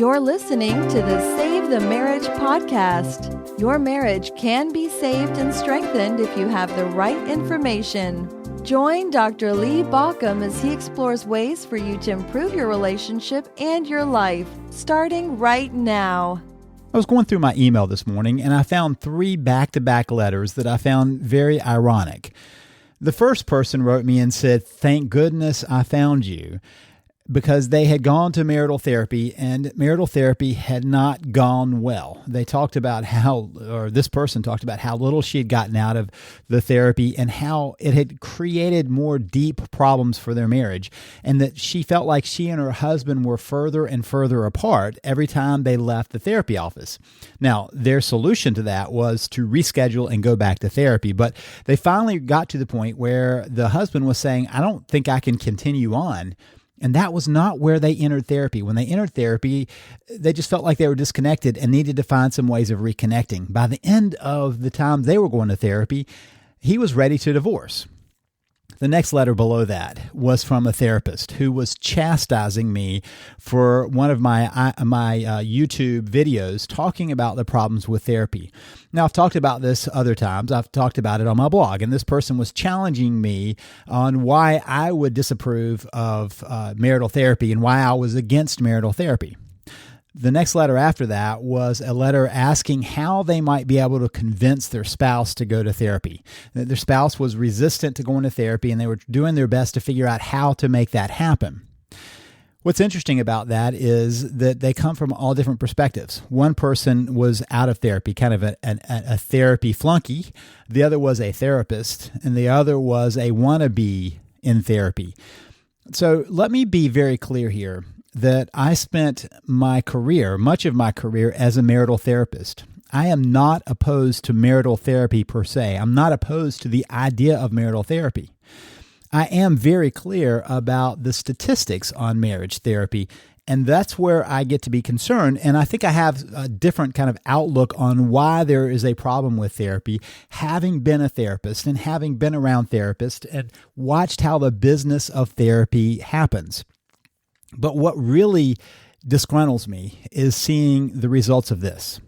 You're listening to the Save the Marriage podcast. Your marriage can be saved and strengthened if you have the right information. Join Dr. Lee Baucom as he explores ways for you to improve your relationship and your life, starting right now. I was going through my email this morning and I found 3 back-to-back letters that I found very ironic. The first person wrote me and said, "Thank goodness I found you," because they had gone to marital therapy and marital therapy had not gone well. They talked about this person talked about how little she had gotten out of the therapy and how it had created more deep problems for their marriage, and that she felt like she and her husband were further and further apart every time they left the therapy office. Now, their solution to that was to reschedule and go back to therapy, but they finally got to the point where the husband was saying, "I don't think I can continue on." And that was not where they entered therapy. When they entered therapy, they just felt like they were disconnected and needed to find some ways of reconnecting. By the end of the time they were going to therapy, he was ready to divorce. The next letter below that was from a therapist who was chastising me for one of my YouTube videos talking about the problems with therapy. Now, I've talked about this other times. I've talked about it on my blog, and this person was challenging me on why I would disapprove of marital therapy and why I was against marital therapy. The next letter after that was a letter asking how they might be able to convince their spouse to go to therapy. Their spouse was resistant to going to therapy, and they were doing their best to figure out how to make that happen. What's interesting about that is that they come from all different perspectives. One person was out of therapy, kind of a therapy flunky. The other was a therapist, and the other was a wannabe in therapy. So let me be very clear here that I spent much of my career as a marital therapist. I am not opposed to marital therapy per se. I'm not opposed to the idea of marital therapy. I am very clear about the statistics on marriage therapy, and that's where I get to be concerned. And I think I have a different kind of outlook on why there is a problem with therapy, having been a therapist and having been around therapists and watched how the business of therapy happens. But what really disgruntles me is seeing the results of this.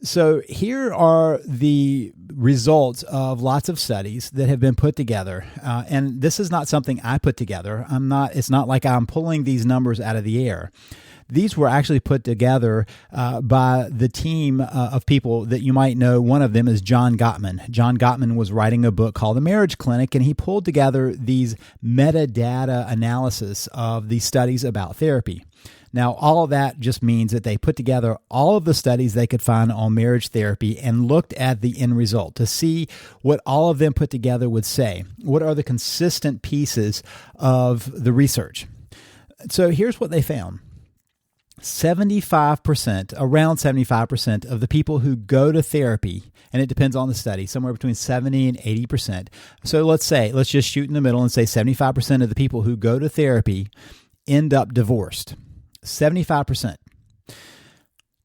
So here are the results of lots of studies that have been put together. And this is not something I put together. It's not like I'm pulling these numbers out of the air. These were actually put together by the team of people that you might know. One of them is John Gottman. John Gottman was writing a book called The Marriage Clinic, and he pulled together these metadata analysis of these studies about therapy. Now, all of that just means that they put together all of the studies they could find on marriage therapy and looked at the end result to see what all of them put together would say. What are the consistent pieces of the research? So here's what they found. around 75% of the people who go to therapy, and it depends on the study, somewhere between 70 and 80%. So let's just shoot in the middle and say 75% of the people who go to therapy end up divorced. 75%.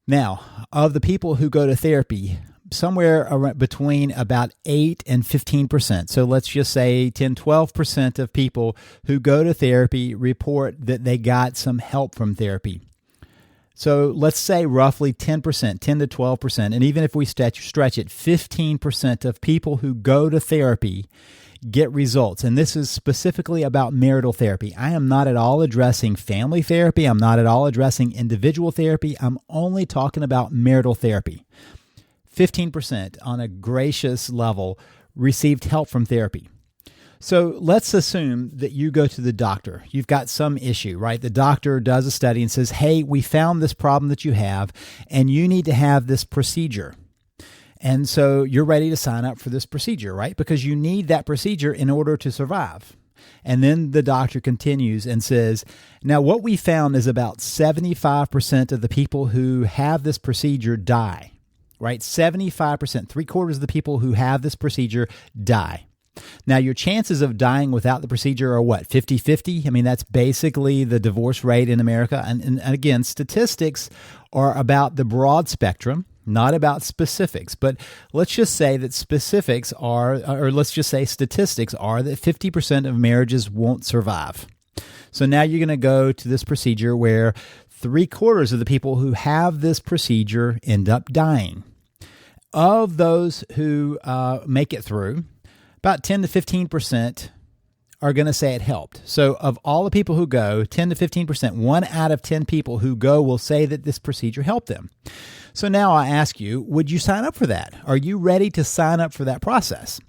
Now, of the people who go to therapy, somewhere between about 8 and 15%. So let's just say 10, 12% of people who go to therapy report that they got some help from therapy. So let's say roughly 10%, 10 to 12%, and even if we stretch it, 15% of people who go to therapy get results. And this is specifically about marital therapy. I am not at all addressing family therapy. I'm not at all addressing individual therapy. I'm only talking about marital therapy. 15% on a gracious level received help from therapy. So let's assume that you go to the doctor. You've got some issue, right? The doctor does a study and says, "Hey, we found this problem that you have, and you need to have this procedure." And so you're ready to sign up for this procedure, right? Because you need that procedure in order to survive. And then the doctor continues and says, "Now what we found is about 75% of the people who have this procedure die," right? 75%, 3/4 of the people who have this procedure die. Now, your chances of dying without the procedure are what, 50-50? I mean, that's basically the divorce rate in America. And again, statistics are about the broad spectrum, not about specifics. But let's just say that statistics are that 50% of marriages won't survive. So now you're going to go to this procedure where 3/4 of the people who have this procedure end up dying. Of those who make it through, about 10 to 15% are going to say it helped. So of all the people who go, 10 to 15%, 1 out of 10 people who go will say that this procedure helped them. So now I ask you, would you sign up for that? Are you ready to sign up for that process?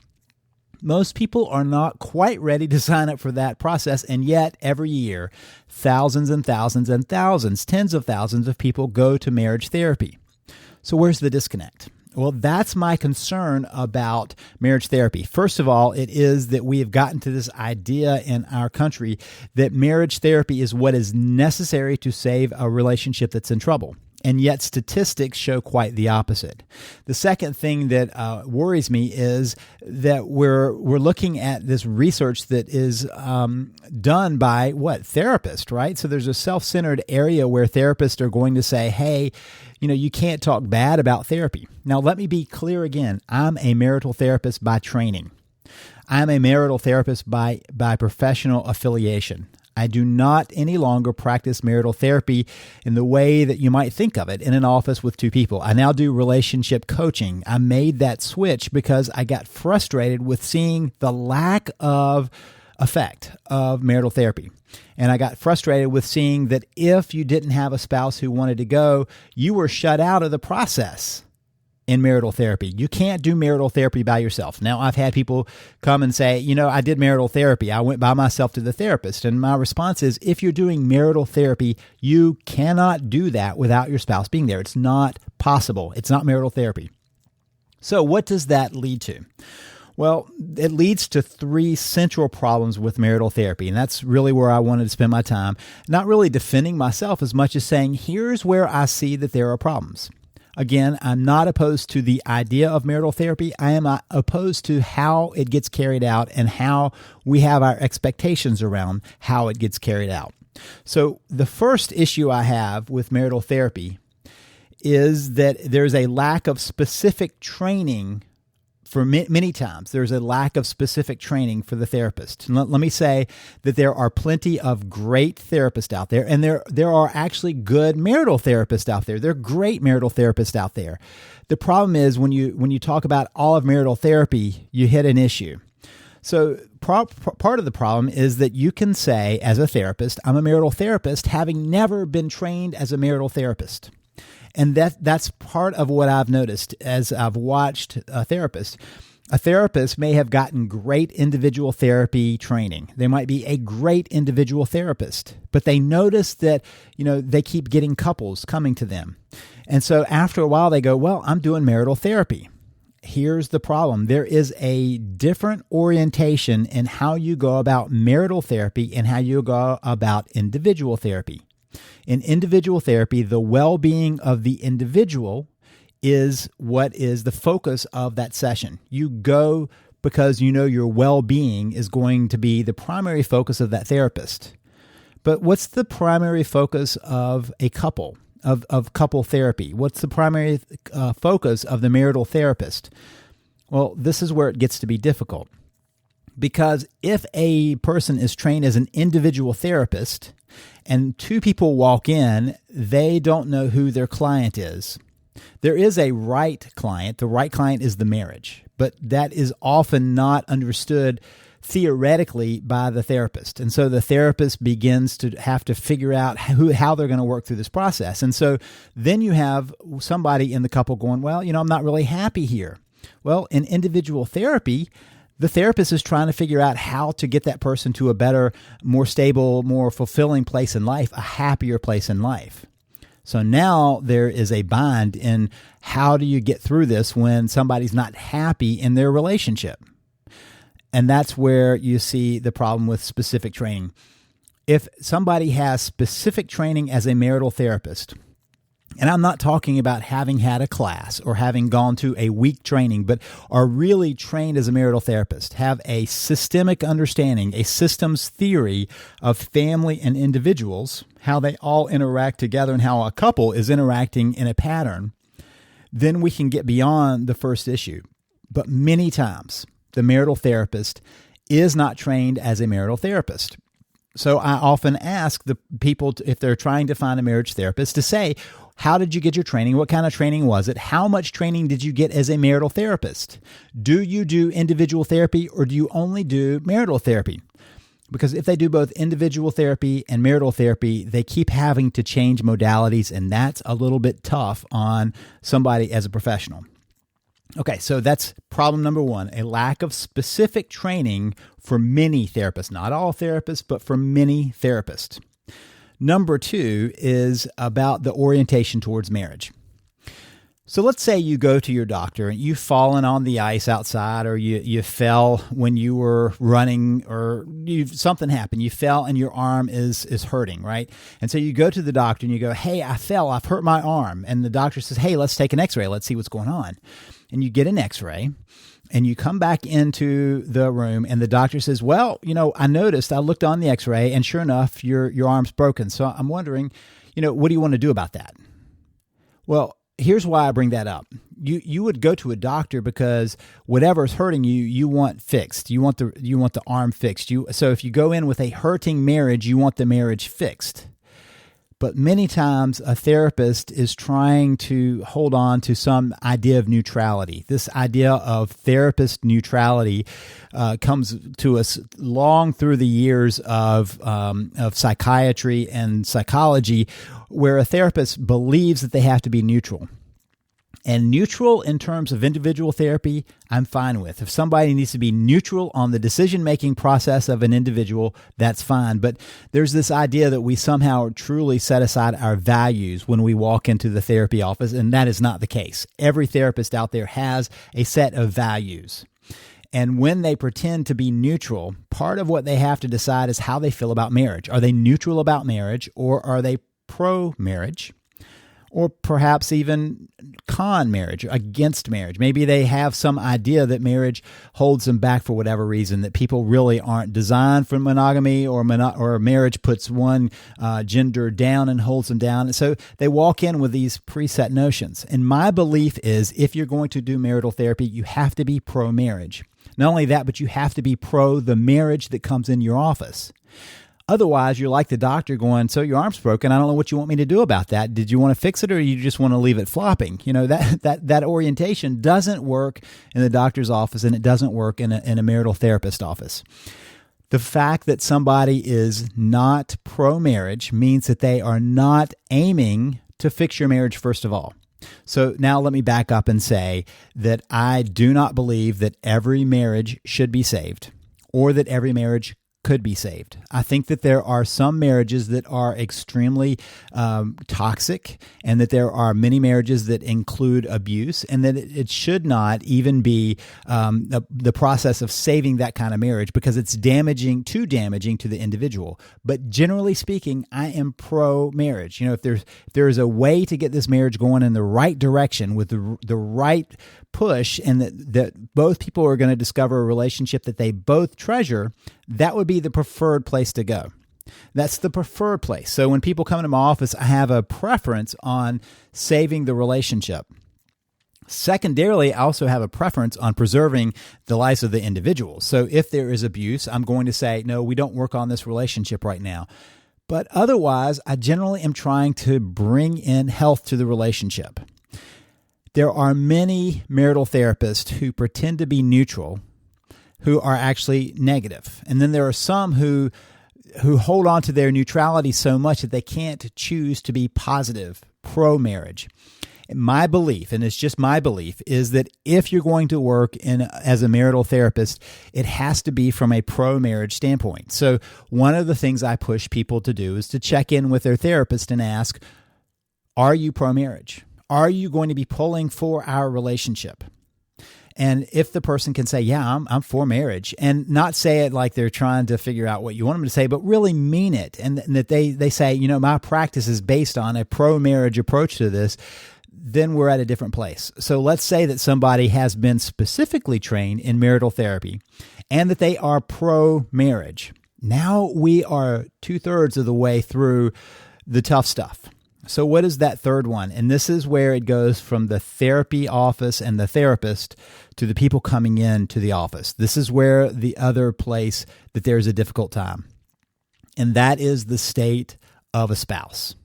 Most people are not quite ready to sign up for that process, and yet every year, thousands and thousands and thousands, tens of thousands of people go to marriage therapy. So where's the disconnect? Well, that's my concern about marriage therapy. First of all, it is that we have gotten to this idea in our country that marriage therapy is what is necessary to save a relationship that's in trouble. And yet statistics show quite the opposite. The second thing that worries me is that we're looking at this research that is done by therapists, right? So there's a self-centered area where therapists are going to say, hey, you can't talk bad about therapy. Now, let me be clear again. I'm a marital therapist by training. I'm a marital therapist by professional affiliation. I do not any longer practice marital therapy in the way that you might think of it in an office with 2 people. I now do relationship coaching. I made that switch because I got frustrated with seeing the lack of effect of marital therapy. And I got frustrated with seeing that if you didn't have a spouse who wanted to go, you were shut out of the process in marital therapy. You can't do marital therapy by yourself. Now, I've had people come and say, I did marital therapy. I went by myself to the therapist. And my response is, if you're doing marital therapy, you cannot do that without your spouse being there. It's not possible. It's not marital therapy. So what does that lead to? Well, it leads to 3 central problems with marital therapy, and that's really where I wanted to spend my time, not really defending myself as much as saying, here's where I see that there are problems. Again, I'm not opposed to the idea of marital therapy. I am opposed to how it gets carried out and how we have our expectations around how it gets carried out. So the first issue I have with marital therapy is that there's a lack of specific training. For many times, there's a lack of specific training for the therapist. And let me say that there are plenty of great therapists out there, and there are actually good marital therapists out there. There are great marital therapists out there. The problem is when you talk about all of marital therapy, you hit an issue. So part of the problem is that you can say, as a therapist, I'm a marital therapist, having never been trained as a marital therapist. And that's part of what I've noticed as I've watched a therapist. A therapist may have gotten great individual therapy training. They might be a great individual therapist, but they notice that, they keep getting couples coming to them. And so after a while they go, well, I'm doing marital therapy. Here's the problem. There is a different orientation in how you go about marital therapy and how you go about individual therapy. In individual therapy, the well-being of the individual is what is the focus of that session. You go because your well-being is going to be the primary focus of that therapist. But what's the primary focus of a couple, of couple therapy? What's the primary focus of the marital therapist? Well, this is where it gets to be difficult. Because if a person is trained as an individual therapist and 2 people walk in, they don't know who their client is. There is a right client. The right client is the marriage, but that is often not understood theoretically by the therapist. And so the therapist begins to have to figure out how they're going to work through this process. And so then you have somebody in the couple going, well, I'm not really happy here. Well, in individual therapy, the therapist is trying to figure out how to get that person to a better, more stable, more fulfilling place in life, a happier place in life. So now there is a bind in how do you get through this when somebody's not happy in their relationship. And that's where you see the problem with specific training. If somebody has specific training as a marital therapist, and I'm not talking about having had a class or having gone to a week training, but are really trained as a marital therapist, have a systemic understanding, a systems theory of family and individuals, how they all interact together and how a couple is interacting in a pattern, then we can get beyond the first issue. But many times, the marital therapist is not trained as a marital therapist. So I often ask the people, if they're trying to find a marriage therapist, to say, how did you get your training? What kind of training was it? How much training did you get as a marital therapist? Do you do individual therapy, or do you only do marital therapy? Because if they do both individual therapy and marital therapy, they keep having to change modalities, and that's a little bit tough on somebody as a professional. Okay, so that's problem number one, a lack of specific training for many therapists, not all therapists, but for many therapists. Number two is about the orientation towards marriage. So let's say you go to your doctor and you've fallen on the ice outside, or you fell when you were running, or something happened. You fell and your arm is hurting, right? And so you go to the doctor and you go, hey, I fell, I've hurt my arm. And the doctor says, hey, let's take an x-ray. Let's see what's going on. And you get an x-ray and you come back into the room and the doctor says, well, I noticed, I looked on the x-ray and sure enough, your arm's broken. So I'm wondering, what do you want to do about that? Well, here's why I bring that up. You would go to a doctor because whatever's hurting you, you want fixed. You want the arm fixed. So if you go in with a hurting marriage, you want the marriage fixed. But many times a therapist is trying to hold on to some idea of neutrality. This idea of therapist neutrality comes to us long through the years of psychiatry and psychology, where a therapist believes that they have to be neutral. And neutral in terms of individual therapy, I'm fine with. If somebody needs to be neutral on the decision-making process of an individual, that's fine. But there's this idea that we somehow truly set aside our values when we walk into the therapy office, and that is not the case. Every therapist out there has a set of values. And when they pretend to be neutral, part of what they have to decide is how they feel about marriage. Are they neutral about marriage, or are they pro-marriage? Or perhaps even con marriage, against marriage. Maybe they have some idea that marriage holds them back for whatever reason, that people really aren't designed for monogamy, or marriage puts one gender down and holds them down. And so they walk in with these preset notions. And my belief is, if you're going to do marital therapy, you have to be pro-marriage. Not only that, but you have to be pro the marriage that comes in your office. Otherwise, you're like the doctor going, so your arm's broken. I don't know what you want me to do about that. Did you want to fix it, or you just want to leave it flopping? That orientation doesn't work in the doctor's office, and it doesn't work in a marital therapist office. The fact that somebody is not pro-marriage means that they are not aiming to fix your marriage, first of all. So now let me back up and say that I do not believe that every marriage should be saved, or that every marriage could be saved. I think that there are some marriages that are extremely toxic, and that there are many marriages that include abuse, and that it should not even be the process of saving that kind of marriage, because it's too damaging to the individual. But generally speaking, I am pro-marriage. If there is a way to get this marriage going in the right direction with the right push, and that both people are going to discover a relationship that they both treasure, that would be the preferred place to go. That's the preferred place. So when people come into my office, I have a preference on saving the relationship. Secondarily, I also have a preference on preserving the lives of the individual. So if there is abuse, I'm going to say, no, we don't work on this relationship right now. But otherwise, I generally am trying to bring in health to the relationship. There are many marital therapists who pretend to be neutral, who are actually negative. And then there are some who hold on to their neutrality so much that they can't choose to be positive, pro-marriage. My belief, and it's just my belief, is that if you're going to work as a marital therapist, it has to be from a pro-marriage standpoint. So one of the things I push people to do is to check in with their therapist and ask, are you pro-marriage? Are you going to be pulling for our relationship? And if the person can say, yeah, I'm for marriage, and not say it like they're trying to figure out what you want them to say, but really mean it, and that they say, my practice is based on a pro-marriage approach to this, then we're at a different place. So let's say that somebody has been specifically trained in marital therapy and that they are pro-marriage. Now we are 2/3 of the way through the tough stuff. So what is that third one? And this is where it goes from the therapy office and the therapist to the people coming in to the office. This is where the other place that there's a difficult time. and that is the state of a spouse.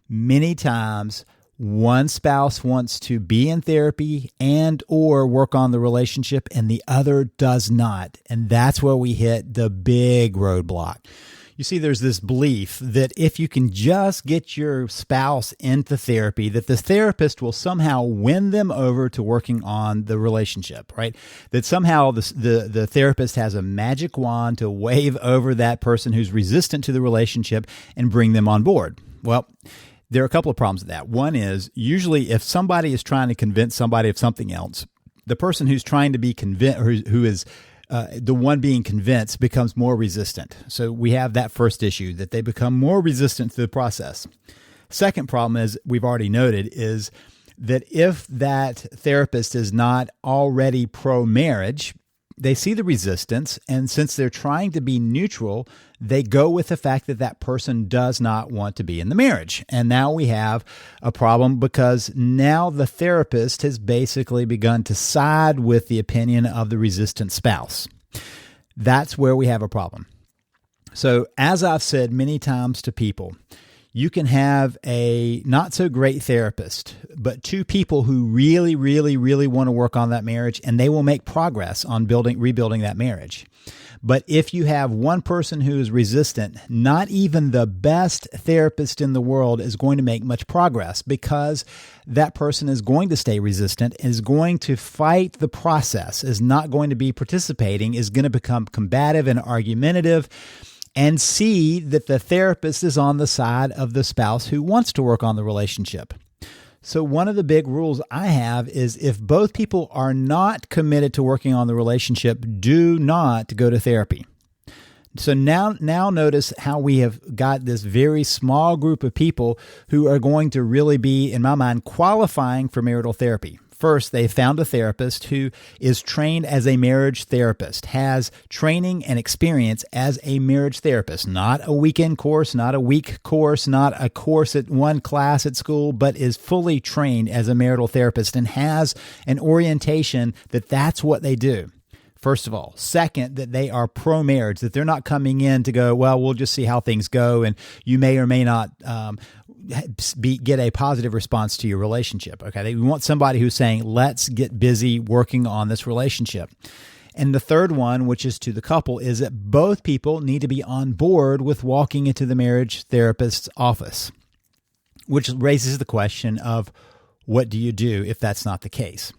Many times, one spouse wants to be in therapy and or work on the relationship, and the other does not. And that's where we hit the big roadblock. You see, there's this belief that if you can just get your spouse into therapy, that the therapist will somehow win them over to working on the relationship, right? That somehow the therapist has a magic wand to wave over that person who's resistant to the relationship and bring them on board. Well, there are a couple of problems with that. One is, usually if somebody is trying to convince somebody of something else, the person who's trying to be convinced, or who is the one being convinced, becomes more resistant. So we have that first issue, that they become more resistant to the process. Second problem, as we've already noted, is that if that therapist is not already pro-marriage, they see the resistance, and since they're trying to be neutral, they go with the fact that that person does not want to be in the marriage. And now we have a problem, because now the therapist has basically begun to side with the opinion of the resistant spouse. That's where we have a problem. So, as I've said many times to people, you can have a not so great therapist, but two people who really, really, really want to work on that marriage, and they will make progress on rebuilding that marriage. But if you have one person who is resistant, not even the best therapist in the world is going to make much progress, because that person is going to stay resistant, is going to fight the process, is not going to be participating, is going to become combative and argumentative, and see that the therapist is on the side of the spouse who wants to work on the relationship. So one of the big rules I have is, if both people are not committed to working on the relationship, do not go to therapy. So now notice how we have got this very small group of people who are going to really be, in my mind, qualifying for marital therapy. First, they found a therapist who is trained as a marriage therapist, has training and experience as a marriage therapist, not a weekend course, not a week course, not a course at one class at school, but is fully trained as a marital therapist and has an orientation that that's what they do. First of all. Second, that they are pro-marriage, that they're not coming in to go, well, we'll just see how things go, and you may or may not get a positive response to your relationship. Okay, they want somebody who's saying, let's get busy working on this relationship. And the third one, which is to the couple, is that both people need to be on board with walking into the marriage therapist's office, which raises the question of, what do you do if that's not the case?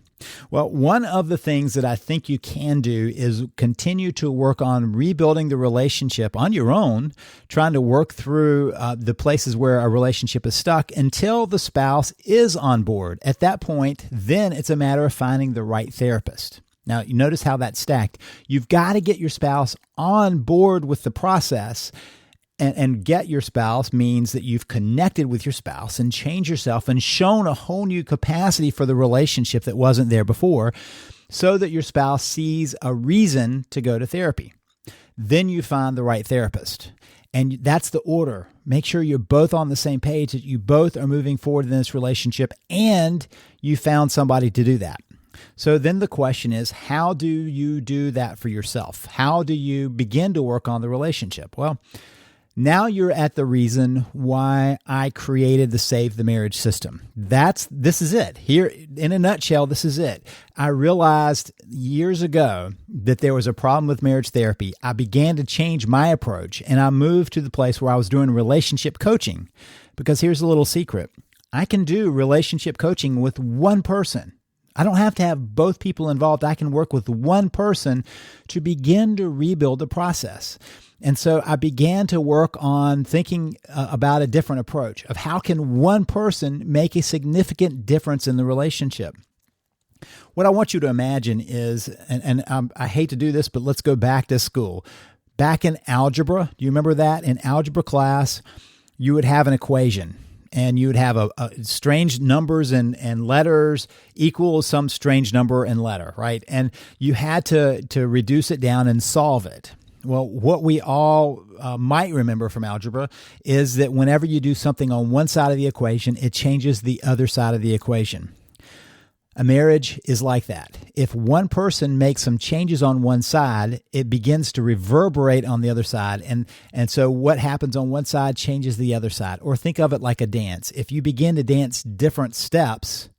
Well, one of the things that I think you can do is continue to work on rebuilding the relationship on your own, trying to work through the places where a relationship is stuck until the spouse is on board. At that point, then it's a matter of finding the right therapist. Now, you notice how that's stacked. You've got to get your spouse on board with the process. And get your spouse means that you've connected with your spouse and changed yourself and shown a whole new capacity for the relationship that wasn't there before, so that your spouse sees a reason to go to therapy. Then you find the right therapist. And that's the order. Make sure you're both on the same page, that you both are moving forward in this relationship, and you found somebody to do that. So then the question is, how do you do that for yourself? How do you begin to work on the relationship? Well, now you're at the reason why I created the Save the Marriage system. This is it. Here, in a nutshell, this is it. I realized years ago that there was a problem with marriage therapy. I began to change my approach, and I moved to the place where I was doing relationship coaching. Because here's a little secret. I can do relationship coaching with one person. I don't have to have both people involved. I can work with one person to begin to rebuild the process. And so I began to work on thinking about a different approach of how can one person make a significant difference in the relationship. What I want you to imagine is, and I hate to do this, but let's go back to school. Back in algebra, do you remember that? In algebra class, you would have an equation. And you would have a strange numbers and letters equal some strange number and letter, right? And you had to reduce it down and solve it. Well, what we all might remember from algebra is that whenever you do something on one side of the equation, it changes the other side of the equation. A marriage is like that. If one person makes some changes on one side, it begins to reverberate on the other side. And so what happens on one side changes the other side. Or think of it like a dance. If you begin to dance different steps,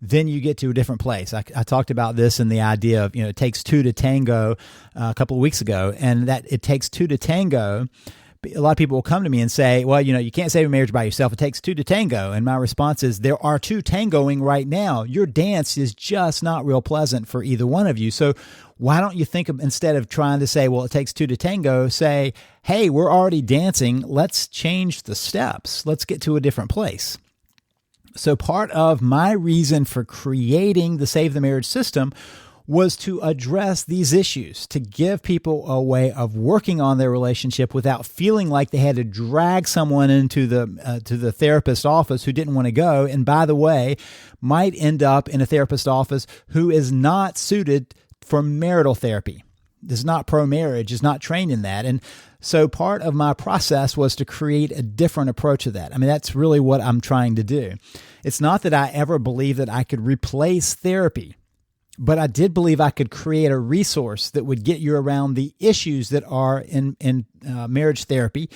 then you get to a different place. I talked about this in the idea of, it takes two to tango a couple of weeks ago, and that it takes two to tango. A lot of people will come to me and say, well, you can't save a marriage by yourself. It takes two to tango. And my response is, there are two tangoing right now. Your dance is just not real pleasant for either one of you. So why don't you think of, instead of trying to say, well, it takes two to tango, say, hey, we're already dancing. Let's change the steps. Let's get to a different place. So part of my reason for creating the Save the Marriage system was to address these issues, to give people a way of working on their relationship without feeling like they had to drag someone into the therapist's office who didn't want to go, and by the way, might end up in a therapist's office who is not suited for marital therapy, is not pro-marriage, is not trained in that. And so part of my process was to create a different approach to that. I mean, that's really what I'm trying to do. It's not that I ever believed that I could replace therapy, but I did believe I could create a resource that would get you around the issues that are in marriage therapy.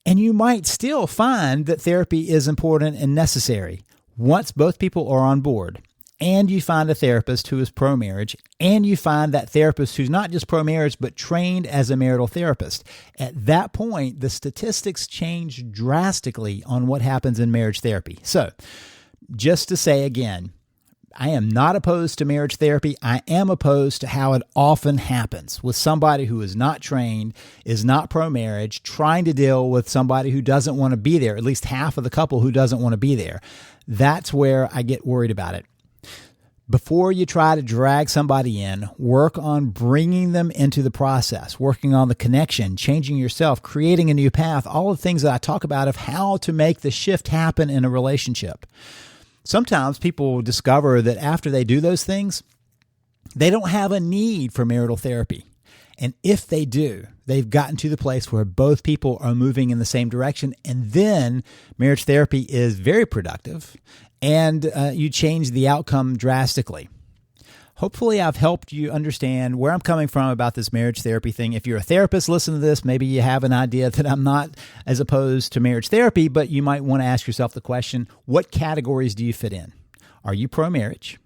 And you might still find that therapy is important and necessary once both people are on board, and you find a therapist who is pro-marriage, and you find that therapist who's not just pro-marriage, but trained as a marital therapist. At that point, the statistics change drastically on what happens in marriage therapy. So, just to say again, I am not opposed to marriage therapy. I am opposed to how it often happens with somebody who is not trained, is not pro-marriage, trying to deal with somebody who doesn't want to be there, at least half of the couple who doesn't want to be there. That's where I get worried about it. Before you try to drag somebody in, work on bringing them into the process, working on the connection, changing yourself, creating a new path, all the things that I talk about of how to make the shift happen in a relationship. Sometimes people discover that after they do those things, they don't have a need for marital therapy. And if they do, they've gotten to the place where both people are moving in the same direction. And then marriage therapy is very productive and you change the outcome drastically. Hopefully I've helped you understand where I'm coming from about this marriage therapy thing. If you're a therapist, listen to this. Maybe you have an idea that I'm not as opposed to marriage therapy, but you might want to ask yourself the question, what categories do you fit in? Are you pro-marriage?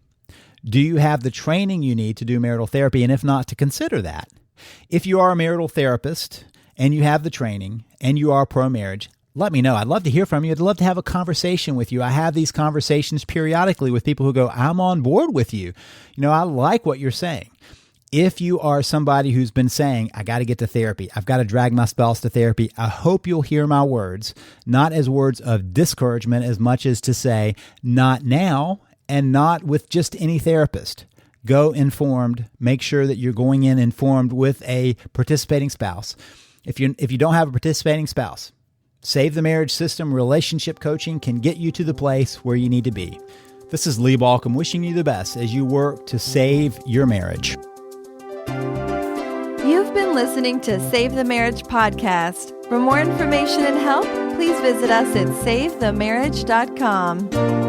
Do you have the training you need to do marital therapy? And if not, to consider that. If you are a marital therapist and you have the training and you are pro-marriage, let me know. I'd love to hear from you. I'd love to have a conversation with you. I have these conversations periodically with people who go, I'm on board with you. I like what you're saying. If you are somebody who's been saying, I got to get to therapy, I've got to drag my spouse to therapy, I hope you'll hear my words, not as words of discouragement as much as to say, not now and not with just any therapist. Go informed. Make sure that you're going in informed with a participating spouse. If you don't have a participating spouse, Save the Marriage System relationship coaching can get you to the place where you need to be. This is Lee Balcom wishing you the best as you work to save your marriage. You've been listening to Save the Marriage podcast. For more information and help, please visit us at SaveTheMarriage.com.